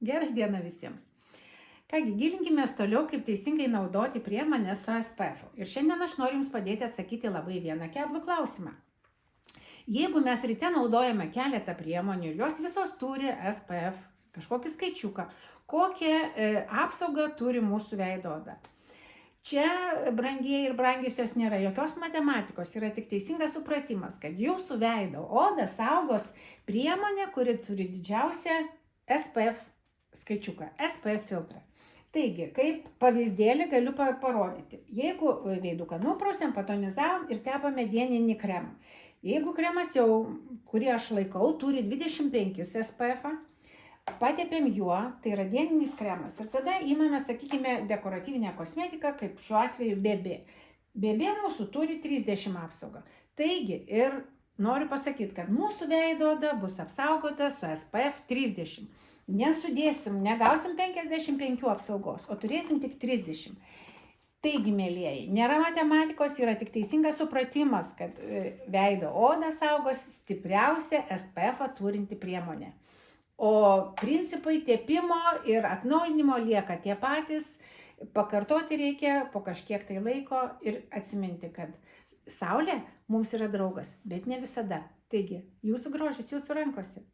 Gerą dieną visiems. Kągi, gilinkimės toliau, kaip teisingai naudoti priemonę su SPF. Ir šiandien aš noriu Jums padėti atsakyti labai vieną keblų klausimą. Jeigu mes ryte naudojame keletą priemonių ir jos visos turi SPF, kažkokį skaičiuką, kokią apsaugą turi mūsų veido oda. Čia, brangieji ir brangiusios, nėra jokios matematikos, yra tik teisingas supratimas, kad jūsų veido oda saugos priemonė, kuri turi didžiausią SPF skaičiuką, SPF filtrą. Taigi, kaip pavyzdėlį galiu parodyti. Jeigu veiduką nuprausiam, patonizavom ir tepame dieninį kremą. Jeigu kremas jau, kurį aš laikau, turi 25 SPF, patepėm juo, tai yra dieninis kremas. Ir tada įmame, sakykime, dekoratyvinę kosmetiką, kaip šiuo atveju BB. BB mūsų turi 30 apsaugą. Taigi, ir noriu pasakyti, kad mūsų veido oda bus apsaugota su SPF 30. Nesudėsim, negausim 55 apsaugos, o turėsim tik 30. Taigi, mėlieji, nėra matematikos, yra tik teisingas supratimas, kad veido oda saugos stipriausia SPF turinti priemonė. O principai tepimo ir atnaujinimo lieka tie patys, pakartoti reikia po kažkiek tai laiko ir atsiminti, kad saulė mums yra draugas, bet ne visada. Taigi, jūsų grožis jūsų rankose.